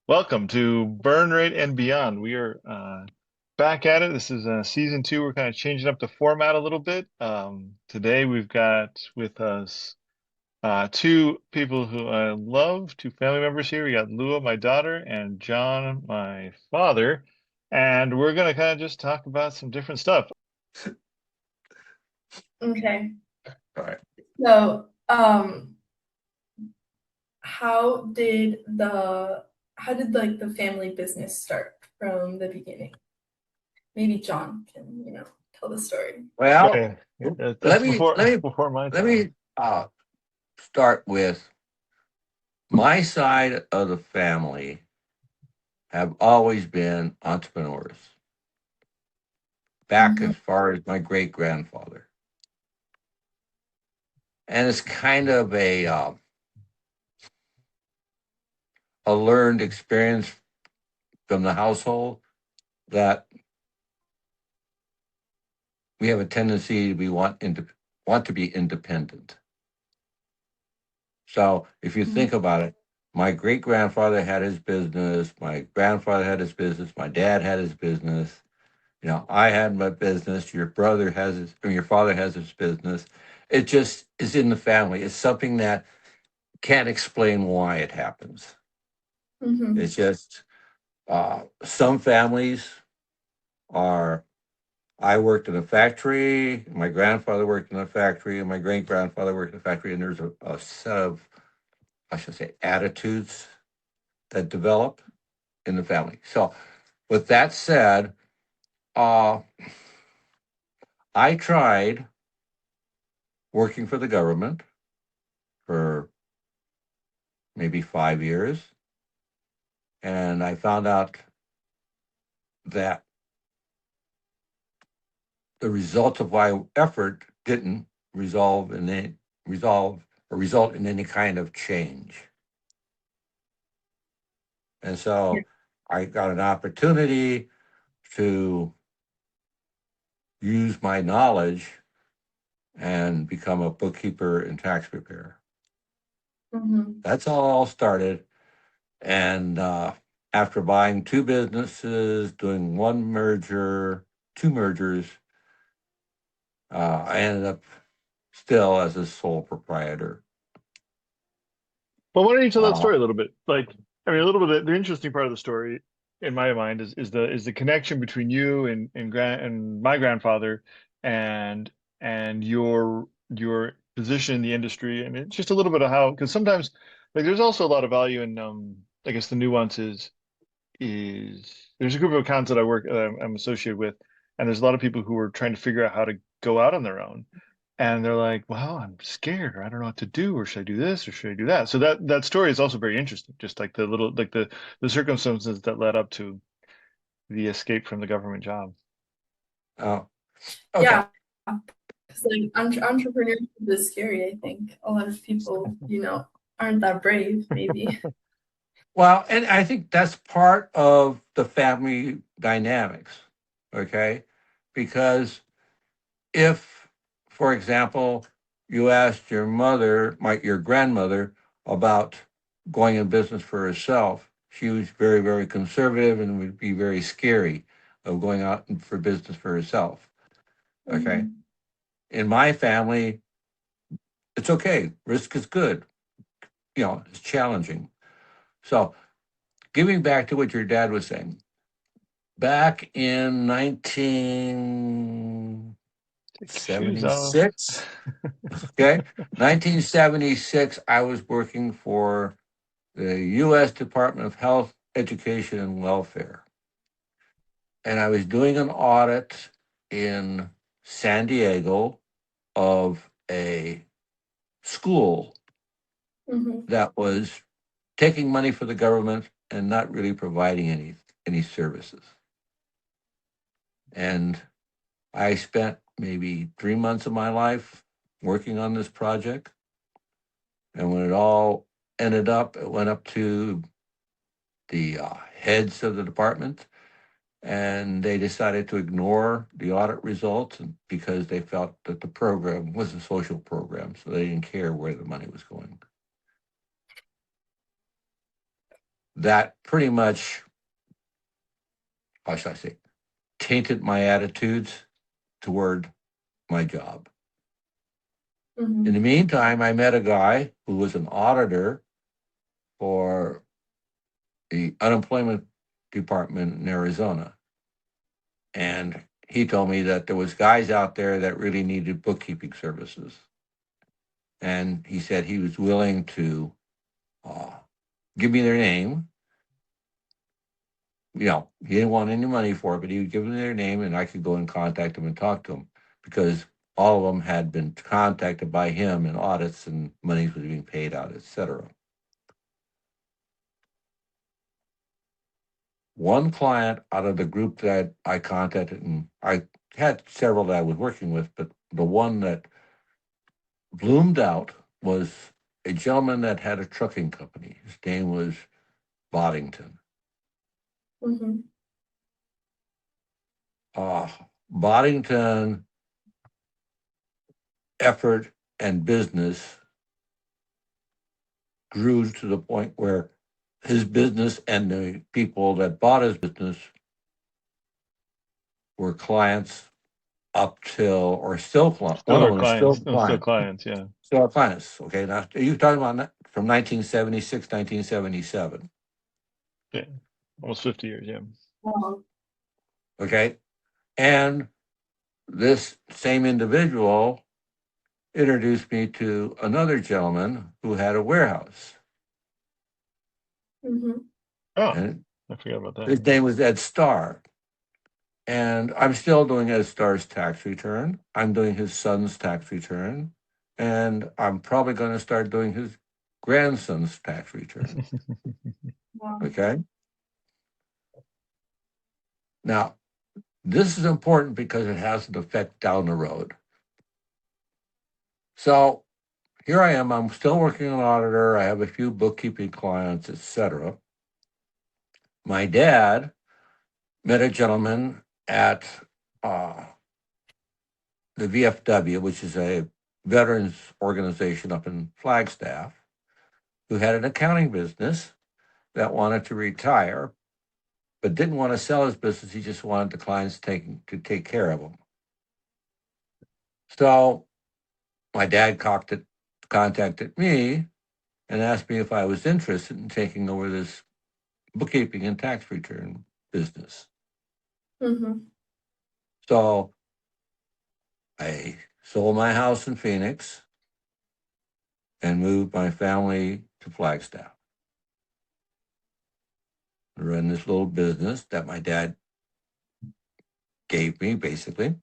Welcome to Burn Rate and Beyond. We are back at it. This is season two. We're kind of changing up the format a little bit. Today we've got with us two people who I love, two family members here. We got Lua, my daughter, and John, my father. And we're going to kind of just talk about some different stuff. Okay. All right. So, how did the family business start from the beginning? Maybe John can, tell the story. Well, Okay. That's let me before let me before my let time. me start with my side of the family have always been entrepreneurs. Back Mm-hmm. as far as my great grandfather, and it's kind of a learned experience from the household that we have a tendency to want to be independent. So if you think about it, my great grandfather had his business, my grandfather had his business, my dad had his business. I had my business. Your brother has his, or your father has his business. It just is in the family. It's something that can't explain why it happens. Mm-hmm. It's just some families are. I worked in a factory. My grandfather worked in a factory, and my great grandfather worked in a factory. And there's a set of, I should say, attitudes that develop in the family. So, with that said, uh, I tried working for the government for maybe 5 years. And I found out that the results of my effort didn't resolve or result in any kind of change. And Yeah. so I got an opportunity to use my knowledge and become a bookkeeper and tax preparer. Mm-hmm. That's how it all started. And after buying two businesses, doing one merger, two mergers, I ended up still as a sole proprietor. Well, why don't you tell that Uh, story a little bit? A little bit. The interesting part of the story, in my mind, is the connection between you and my grandfather, and your position in the industry, and it's just a little bit of how, because sometimes, like, there's also a lot of value in, I guess the nuances is there's a group of accounts that I'm associated with, and there's a lot of people who are trying to figure out how to go out on their own. And they're like, well, I'm scared, or I don't know what to do, or should I do this, or should I do that? So that story is also very interesting, just like the circumstances that led up to the escape from the government job. oh, okay. Yeah, because like entrepreneurship is scary. I think a lot of people, aren't that brave. Maybe. Well, and I think that's part of the family dynamics, okay? Because if, for example, you asked your grandmother, about going in business for herself, she was very, very conservative and would be very scary of going out for business for herself, okay? Mm-hmm. In my family, it's okay. Risk is good. It's challenging. So, giving back to what your dad was saying, back in Take your shoes off. 1976, okay, 1976, I was working for the U.S. Department of Health, Education, and Welfare. And I was doing an audit in San Diego of a school Mm-hmm. that was taking money for the government and not really providing any services. And I spent maybe 3 months of my life working on this project. And when it all ended up, it went up to the heads of the department, and they decided to ignore the audit results because they felt that the program was a social program, so they didn't care where the money was going. that pretty much, how should I say, tainted my attitudes toward my job. In the meantime, I met a guy who was an auditor for the unemployment department in Arizona. And he told me that there was guys out there that really needed bookkeeping services. And he said he was willing to give me their name. You know, he didn't want any money for it, but he would give me their name and I could go and contact them and talk to them because all of them had been contacted by him in audits and monies was being paid out, etc. One client out of the group that I contacted, and I had several that I was working with, but the one that bloomed out was a gentleman that had a trucking company. His name was Boddington. Boddington effort and business grew to the point where his business and the people that bought his business were clients up till, or still clients. Still One of our them is still clients. No, still clients. clients. Yeah. Still our clients. Okay, now are you talking about from 1976, 1977? Yeah. Almost 50 years. Yeah. Wow. Okay, and this same individual introduced me to another gentleman who had a warehouse. Oh, And I forgot about that. his name was Ed Starr. And I'm still doing Ed Starr's tax return. I'm doing his son's tax return. And I'm probably going to start doing his grandson's tax return. Wow. Okay. Now, this is important because it has an effect down the road. So here I am. I'm still working an auditor. I have a few bookkeeping clients, etc. My dad met a gentleman at the VFW, which is a veterans organization up in Flagstaff, who had an accounting business that wanted to retire, but didn't want to sell his business. He just wanted the clients to take care of him. So my dad contacted me and asked me if I was interested in taking over this bookkeeping and tax return business. So I sold my house in Phoenix and moved my family to Flagstaff. I run this little business that my dad gave me, basically.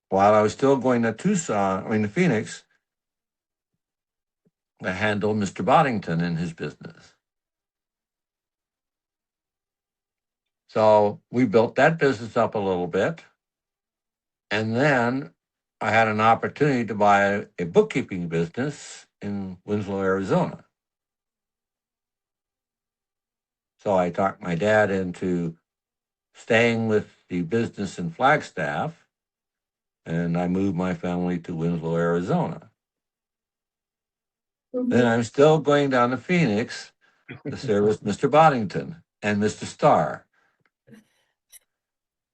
While I was still going to Phoenix, I handled Mr. Boddington and his business. So we built that business up a little bit. And then I had an opportunity to buy a bookkeeping business in Winslow, Arizona. So I talked my dad into staying with the business in Flagstaff, and I moved my family to Winslow, Arizona. Then I'm still going down to Phoenix to service Mr. Boddington and Mr. Starr.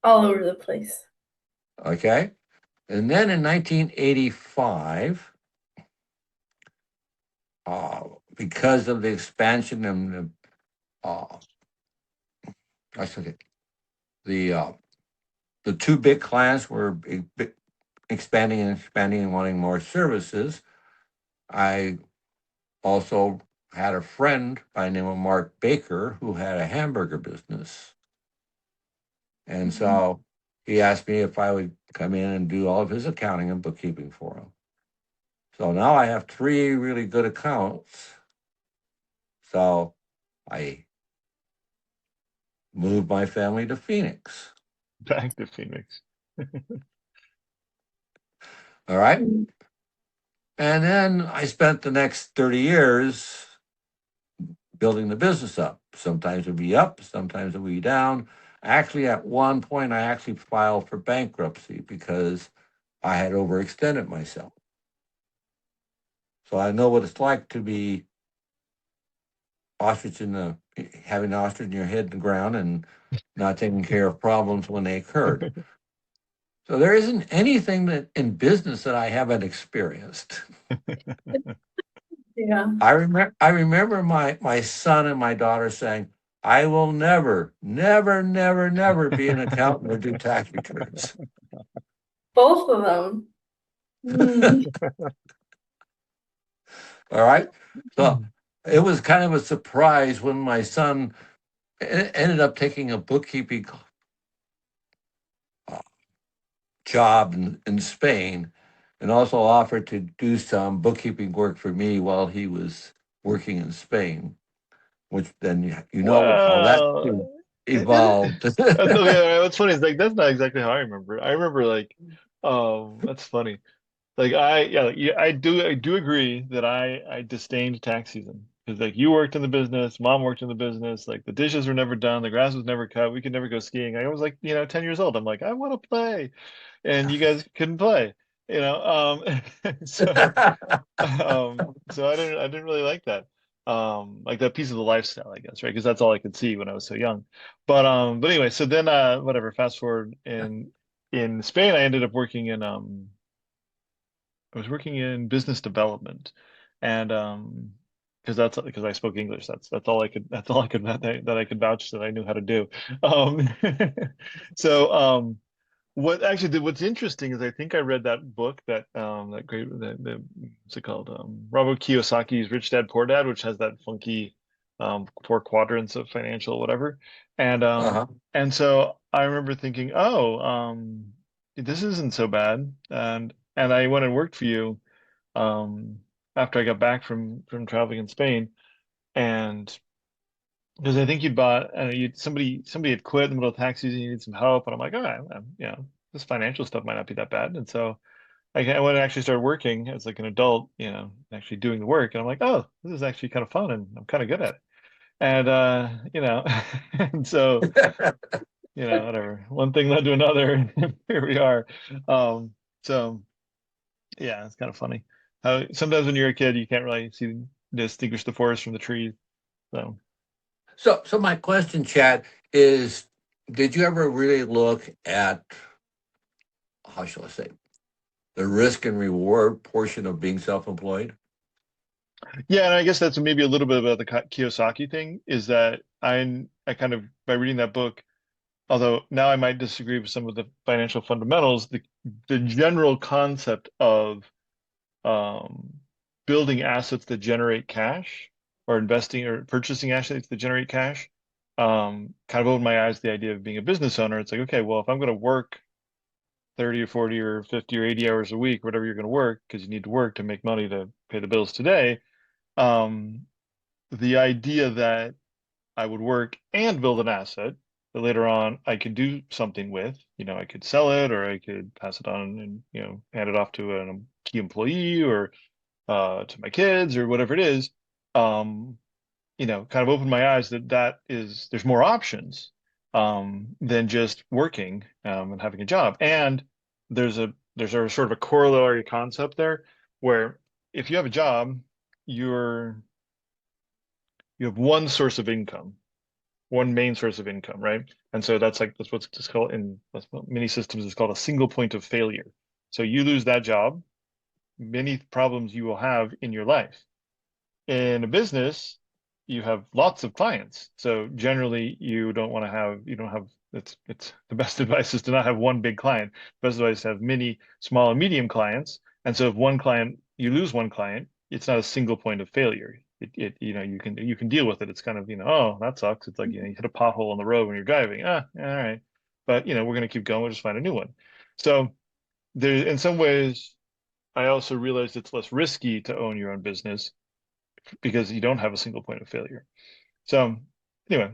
All over the place. Okay. And then in 1985, because of the expansion and the two big clients were expanding and wanting more services, I also had a friend by the name of Mark Baker who had a hamburger business. And so he asked me if I would come in and do all of his accounting and bookkeeping for him. So now I have 3 really good accounts. So I moved my family to Phoenix. Back to Phoenix. All right. And then I spent the next 30 years building the business up. Sometimes it would be up, sometimes it would be down. Actually, at one point, I actually filed for bankruptcy because I had overextended myself. So I know what it's like to be having an ostrich in your head in the ground and not taking care of problems when they occurred. So there isn't anything that in business that I haven't experienced. Yeah. I remember my son and my daughter saying, "I will never, never, never, never be an accountant or do tax returns." Both of them. Mm. All right. So it was kind of a surprise when my son ended up taking a bookkeeping uh, job in Spain, and also offered to do some bookkeeping work for me while he was working in Spain, which then you know how that Well, evolved. that's okay. What's funny is like that's not exactly how I remember. I remember like, that's funny. Like yeah, I do agree that I disdained tax season because like you worked in the business, mom worked in the business, like the dishes were never done, the grass was never cut, we could never go skiing. I was like 10 years old. I'm like I want to play, and you guys couldn't play, so I didn't really like that. Like that piece of the lifestyle, I guess, right? Because that's all I could see when I was so young. But anyway, so then whatever, fast forward in Spain, I ended up working in I was working in business development, and because I spoke English, that's all I could that I could vouch that I knew how to do. Um, so what's interesting is I think I read that book that great what's it called, Robert Kiyosaki's Rich Dad Poor Dad, which has that funky four quadrants of financial whatever, and um Uh-huh. and so I remember thinking, oh, this isn't so bad, and I went and worked for you um after I got back from traveling in Spain, and because I think you bought you somebody had quit in the middle of tax season, you need some help, and I'm like, all right, this financial stuff might not be that bad, and so I went and actually started working as like an adult, actually doing the work, and I'm like, oh, this is actually kind of fun, and I'm kind of good at it, and and so whatever, one thing led to another, and here we are. So yeah, it's kind of funny how sometimes when you're a kid, you can't really distinguish the forest from the trees. So. So my question, Chad, is: did you ever really look at, how shall I say, the risk and reward portion of being self-employed? Yeah, and I guess that's maybe a little bit about the Kiyosaki thing is that I kind of by reading that book, although now I might disagree with some of the financial fundamentals, the general concept of um, building assets that generate cash or investing or purchasing assets that generate cash kind of opened my eyes to the idea of being a business owner. It's like, okay, well, if I'm going to work 30 or 40 or 50 or 80 hours a week, whatever you're going to work, because you need to work to make money to pay the bills today. Um, the idea that I would work and build an asset that later on I could do something with, I could sell it or I could pass it on and, hand it off to a key employee or to my kids or whatever it is, um, kind of opened my eyes there's more options than just working and having a job. And there's a sort of a corollary concept there where if you have a job, you're you have one source of income, one main source of income, right? And so that's what's just called in many systems is called a single point of failure. So you lose that job, many problems you will have in your life. In a business, you have lots of clients. So generally you don't have it's the best advice is to not have one big client. The best advice is to have many small and medium clients. And so if one client, you lose one client, it's not a single point of failure. You can deal with it. It's kind of, oh, that sucks. It's like, you hit a pothole on the road when you're driving. All right. But we're gonna keep going, we'll just find a new one. So there in some ways, I also realized it's less risky to own your own business because you don't have a single point of failure. So anyway,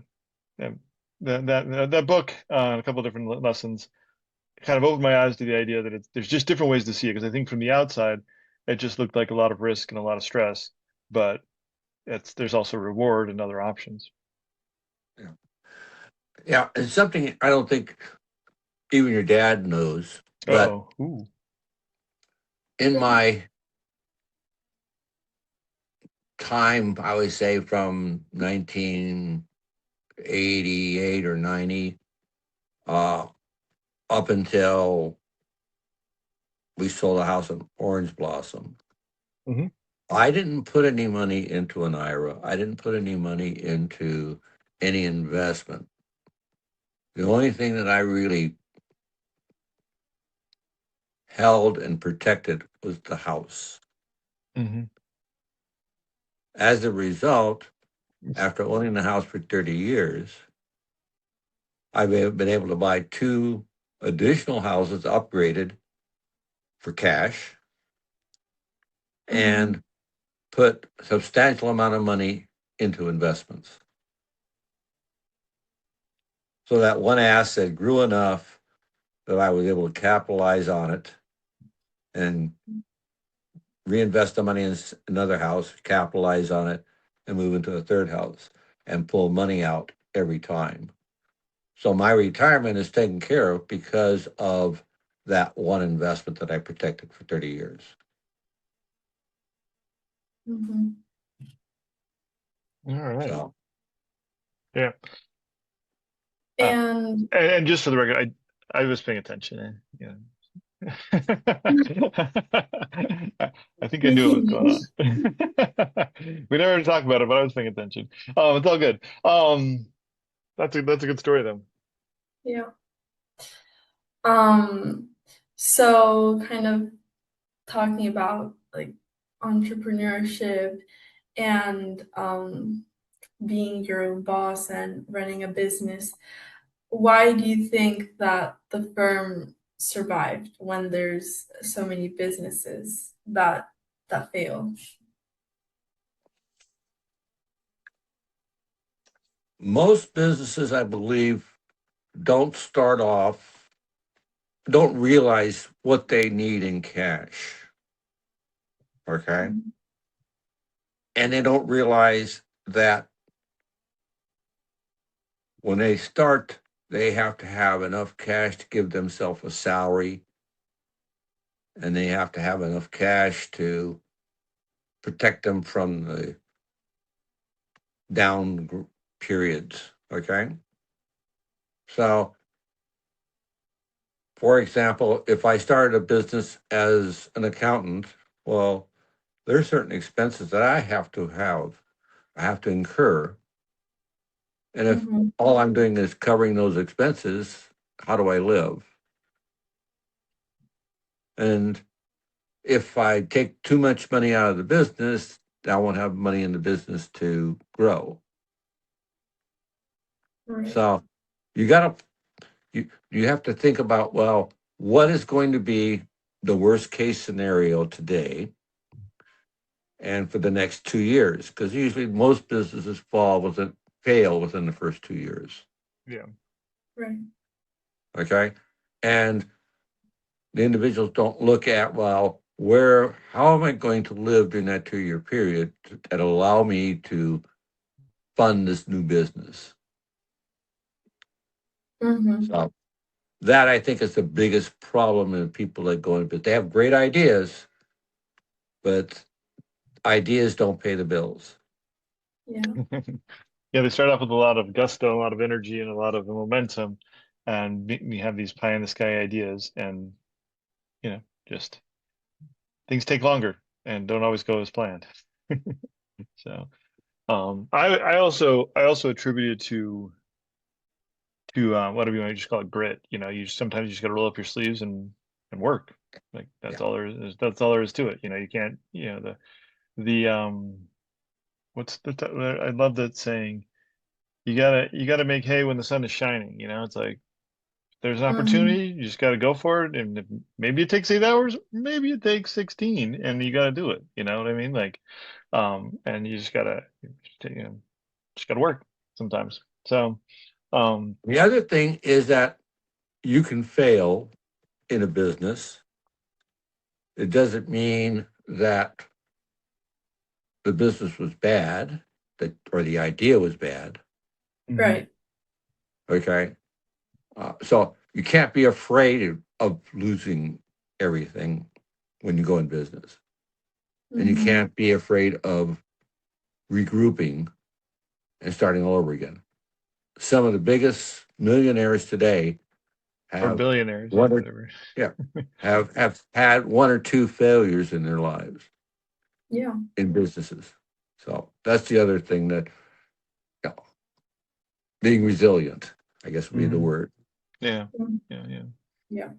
um, that book and a couple of different lessons kind of opened my eyes to the idea that there's just different ways to see it. Because I think from the outside, it just looked like a lot of risk and a lot of stress, but there's also reward and other options. Yeah. Yeah, it's something I don't think even your dad knows, but Uh-oh. Ooh. in my time, I would say from 1988 or 90, uh, up until we sold a house in Orange Blossom. Mhm. I didn't put any money into an IRA. I didn't put any money into any investment. The only thing that I really held and protected was the house. Mhm. As a result, after owning the house for 30 years, I've been able to buy 2 additional houses upgraded for cash Mm-hmm. and put a substantial amount of money into investments. So that one asset grew enough that I was able to capitalize on it and reinvest the money in another house, capitalize on it, and move into a third house and pull money out every time. So my retirement is taken care of because of that one investment that I protected for 30 years. Mm-hmm. All right. So Yeah. And And just for the record, I was paying attention. Yeah. I think I knew what was going on. We never talked about it, but I was paying attention. It's all good. That's a good story though. yeah. So kind of talking about like entrepreneurship and being your own boss and running a business, why do you think that the firm survived when there's so many businesses that fail? most businesses, I believe, don't start off, don't realize what they need in cash. Okay. And they don't realize that when they start, they have to have enough cash to give themselves a salary, and they have to have enough cash to protect them from the down periods. Okay. So, for example, if I started a business as an accountant, well, there are certain expenses that I have to have, I have to incur. And if Mm-hmm. all I'm doing is covering those expenses, how do I live? And if I take too much money out of the business, I won't have money in the business to grow. Right. So you got to you have to think about, well, what is going to be the worst case scenario today and for the next 2 years? Because usually most businesses fail within the first 2 years. Yeah. Right. Okay. And the individuals don't look at, well, how am I going to live during that 2 year period that allow me to fund this new business? Mm-hmm. So that, I think, is the biggest problem in people that go into business. They have great ideas, but ideas don't pay the bills. Yeah. Yeah, they start off with a lot of gusto, a lot of energy, and a lot of momentum, and we have these pie in the sky ideas, and just things take longer and don't always go as planned. So, I also attribute it to whatever you want to just call it, grit. Sometimes you just got to roll up your sleeves and work. Like that's Yeah. all there is. That's all there is to it. You can't. The what's I love that saying. You gotta make hay when the sun is shining. It's like there's an Mm-hmm. opportunity, you just gotta go for it, and maybe it takes 8 hours, maybe it takes 16, and you gotta do it. You know what I mean? Like, and you just gotta work sometimes. So, um, The other thing is that you can fail in a business. It doesn't mean that the business was bad, or the idea was bad. mhm, Right. Okay. So you can't be afraid of losing everything when you go in business. And you Mm-hmm. can't be afraid of regrouping and starting all over again. Some of the biggest millionaires today Or have billionaires, one or whatever. have had one or two failures in their lives Yeah. in businesses. So that's the other thing that, you know, being resilient, I guess would be the Mhm. word. Yeah, Mhm. yeah. Yeah.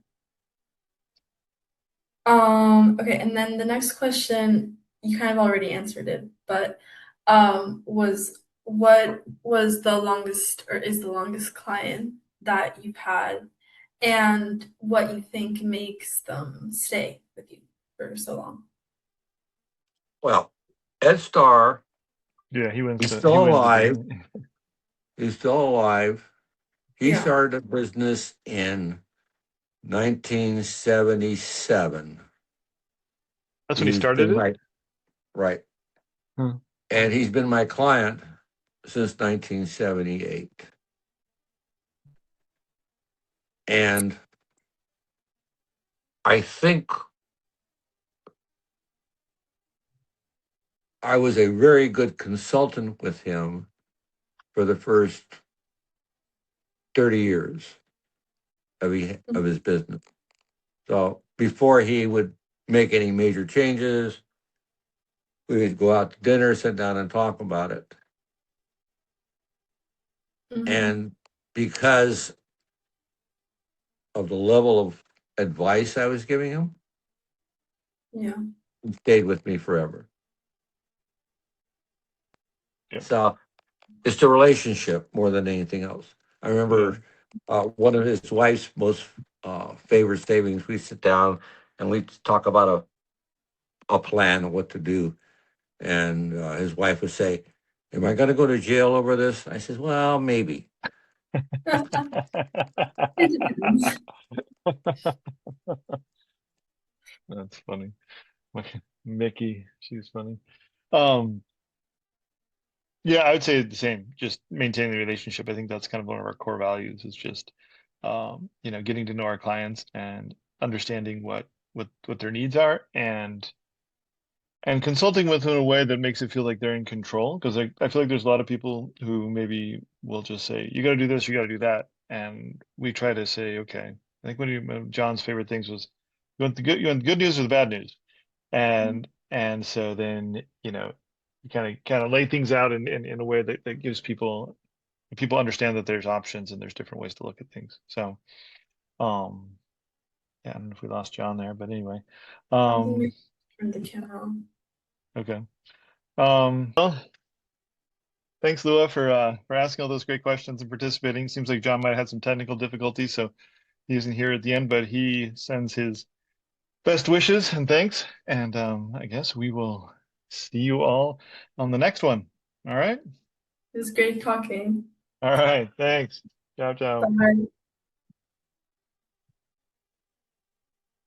Okay, and then the next question, you kind of already answered it, but was what was the longest or is the longest client that you've had, and what you think makes them stay with you for so long? Well, Ed Starr, Yeah, he he's wins still the alive. game. He's still alive. He Yeah. started a business in 1977. That's when he He's started been it? right, Hmm. and he's been my client since 1978. And I think I was a very good consultant with him for the first 30 years of his business. So before he would make any major changes, we would go out to dinner, sit down and talk about it. Mm-hmm. And because of the level of advice I was giving him, Yeah. he stayed with me forever. Yeah. So it's the relationship more than anything else. I remember one of his wife's most favorite savings. We sit down and we talk about a plan of what to do. And his wife would say, "Am I going to go to jail over this?" I said, "Well, maybe." It depends. That's funny. Mickey, she's funny. Um, yeah, I would say the same. Just maintaining the relationship. I think that's kind of one of our core values is just getting to know our clients and understanding what their needs are and consulting with them in a way that makes it feel like they're in control. Because I feel like there's a lot of people who maybe will just say, you got to do this, you got to do that. And we try to say, okay, I think one of John's favorite things was you want the good news or the bad news? And so then, you kind of lay things out in a way that gives people understand that there's options and there's different ways to look at things. So, um, yeah, I don't know if we lost John there, but anyway. I think we Um, turned the camera on. okay. Well, thanks, Lua, for asking all those great questions and participating. Seems like John might have had some technical difficulties, so he isn't here at the end, but he sends his best wishes and thanks. And I guess we will see you all on the next one. All right. It was great talking. All right. Thanks. Ciao, ciao. Bye.